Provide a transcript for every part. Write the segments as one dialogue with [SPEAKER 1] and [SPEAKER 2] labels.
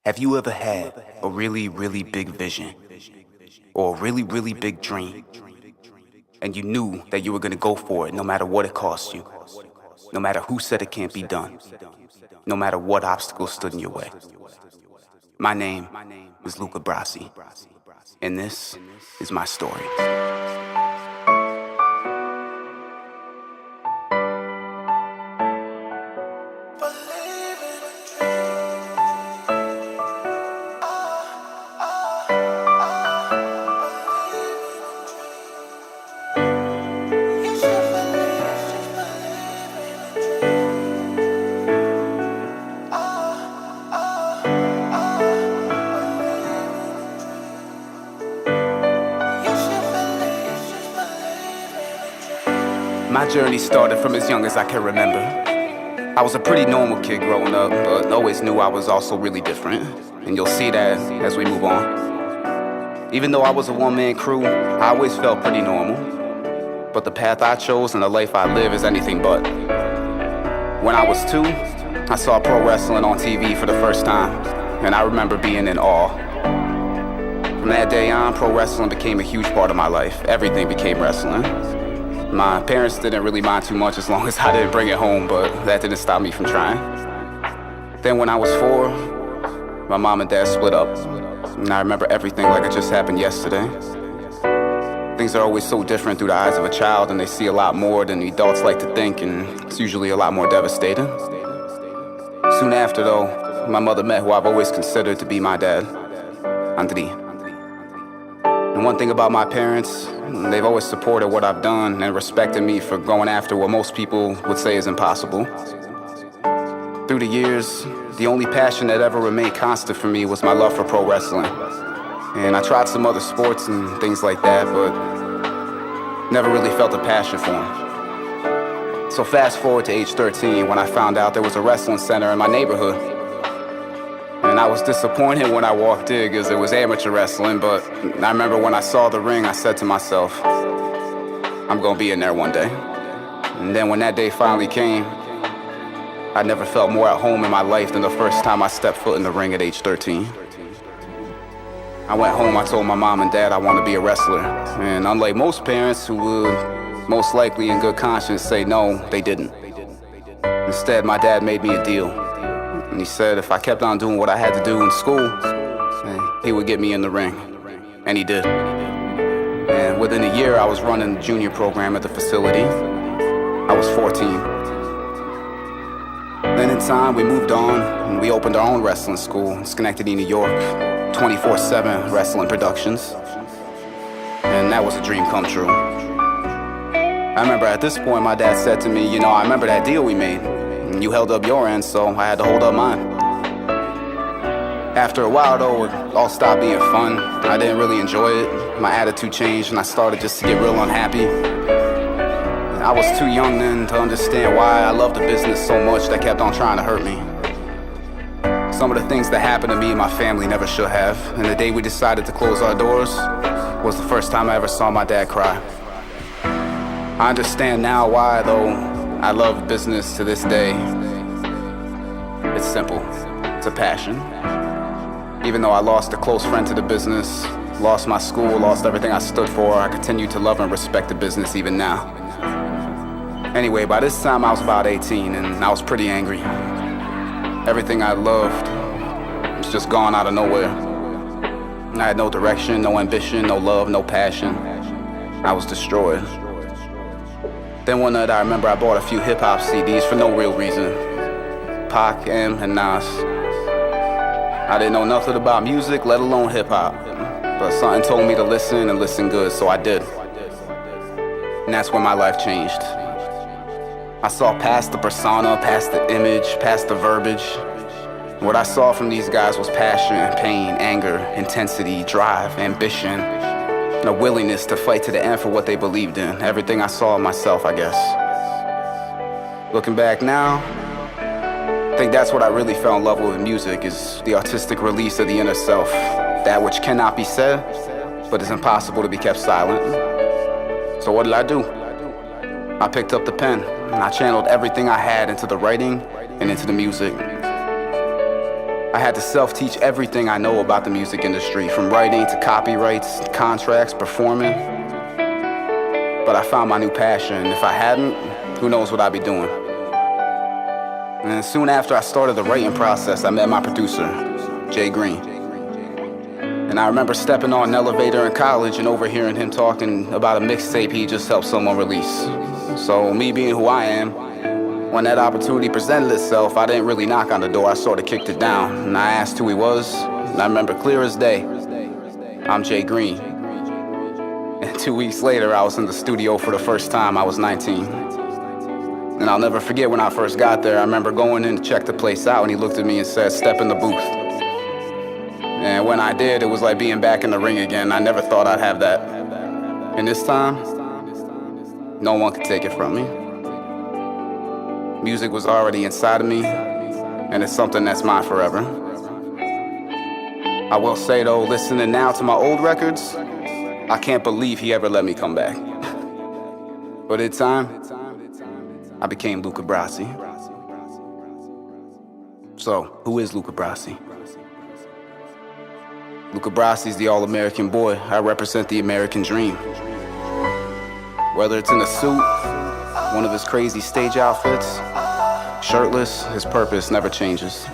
[SPEAKER 1] Have you ever had a really, really big vision or a really, really big dream, and you knew that you were going to go for it no matter what it cost you, no matter who said it can't be done, no matter what obstacles stood in your way? My name is Luca Brassy, and this is my story. My journey started from as young as I can remember. I was a pretty normal kid growing up, but always knew I was also really different. And you'll see that as we move on. Even though I was a one-man crew, I always felt pretty normal. But the path I chose and the life I live is anything but. When I was 2, I saw pro wrestling on TV for the first time, and I remember being in awe. From that day on, pro wrestling became a huge part of my life. Everything became wrestling. My parents didn't really mind too much as long as I didn't bring it home, but that didn't stop me from trying. Then when I was 4, my mom and dad split up, and I remember everything like it just happened yesterday. Things are always so different through the eyes of a child, and they see a lot more than the adults like to think, and it's usually a lot more devastating. Soon after, though, my mother met who I've always considered to be my dad, Andri. And one thing about my parents, they've always supported what I've done and respected me for going after what most people would say is impossible. Through the years, the only passion that ever remained constant for me was my love for pro wrestling. And I tried some other sports and things like that, but never really felt a passion for them. So fast forward to age 13 when I found out there was a wrestling center in my neighborhood. And I was disappointed when I walked in because it was amateur wrestling, but I remember when I saw the ring, I said to myself, I'm gonna be in there one day. And then when that day finally came, I never felt more at home in my life than the first time I stepped foot in the ring at age 13. I went home, I told my mom and dad I want to be a wrestler. And unlike most parents who would most likely in good conscience say no, they didn't. Instead, my dad made me a deal. And he said if I kept on doing what I had to do in school, he would get me in the ring. And he did. And within a year, I was running the junior program at the facility. I was 14. Then in time, we moved on, and we opened our own wrestling school in Schenectady, New York, 24/7 wrestling productions. And that was a dream come true. I remember at this point, my dad said to me, I remember that deal we made. You held up your end, so I had to hold up mine. After a while, though, it all stopped being fun. I didn't really enjoy it. My attitude changed, and I started just to get real unhappy. I was too young then to understand why I loved the business so much that kept on trying to hurt me. Some of the things that happened to me and my family never should have, and the day we decided to close our doors was the first time I ever saw my dad cry. I understand now why, though. I love business to this day. It's simple. It's a passion. Even though I lost a close friend to the business, lost my school, lost everything I stood for, I continue to love and respect the business even now. Anyway, by this time I was about 18 and I was pretty angry. Everything I loved was just gone out of nowhere. I had no direction, no ambition, no love, no passion. I was destroyed. Then one night I remember I bought a few hip-hop CDs for no real reason. Pac, M, and Nas. I didn't know nothing about music, let alone hip-hop. But something told me to listen and listen good, so I did. And that's when my life changed. I saw past the persona, past the image, past the verbiage. What I saw from these guys was passion, pain, anger, intensity, drive, ambition. And a willingness to fight to the end for what they believed in. Everything I saw in myself, I guess. Looking back now, I think that's what I really fell in love with music, is the artistic release of the inner self. That which cannot be said, but is impossible to be kept silent. So what did I do? I picked up the pen, and I channeled everything I had into the writing and into the music. I had to self-teach everything I know about the music industry, from writing to copyrights, contracts, performing. But I found my new passion, and if I hadn't, who knows what I'd be doing. And soon after I started the writing process, I met my producer, Jay Green. And I remember stepping on an elevator in college and overhearing him talking about a mixtape he just helped someone release. So me being who I am, when that opportunity presented itself, I didn't really knock on the door, I sort of kicked it down. And I asked who he was, and I remember clear as day, I'm Jay Green. And 2 weeks later, I was in the studio for the first time. I was 19. And I'll never forget when I first got there, I remember going in to check the place out, and he looked at me and said, "Step in the booth." And when I did, it was like being back in the ring again. I never thought I'd have that. And this time, no one could take it from me. Music was already inside of me, and it's something that's mine forever. I will say though, listening now to my old records, I can't believe he ever let me come back. But in time, I became Luca Brassy. So, who is Luca Brassy? Luca Brassy's the all-American boy. I represent the American dream. Whether it's in a suit, one of his crazy stage outfits, shirtless, his purpose never changes.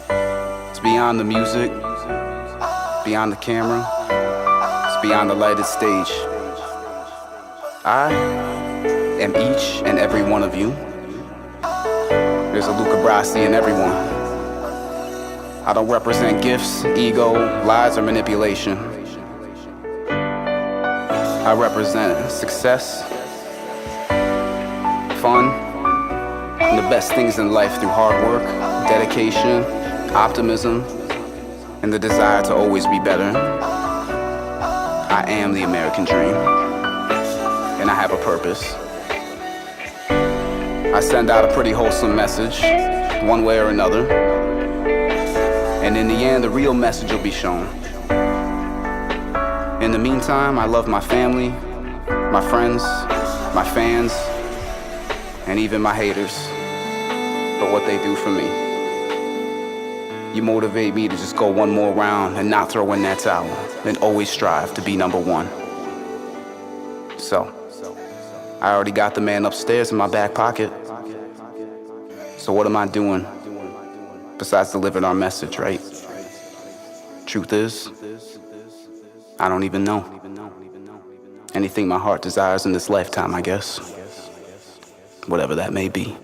[SPEAKER 1] It's beyond the music, beyond the camera, it's beyond the lighted stage. I am each and every one of you. There's a Luca Brassy in everyone. I don't represent gifts, ego, lies, or manipulation. I represent success, fun, and the best things in life through hard work, dedication, optimism, and the desire to always be better. I am the American dream, and I have a purpose. I send out a pretty wholesome message, one way or another, and in the end, the real message will be shown. In the meantime, I love my family, my friends, my fans, and even my haters for what they do for me. You motivate me to just go one more round and not throw in that towel, and always strive to be number one. So, I already got the man upstairs in my back pocket. So what am I doing besides delivering our message, right? Truth is, I don't even know. Anything my heart desires in this lifetime, I guess. Whatever that may be.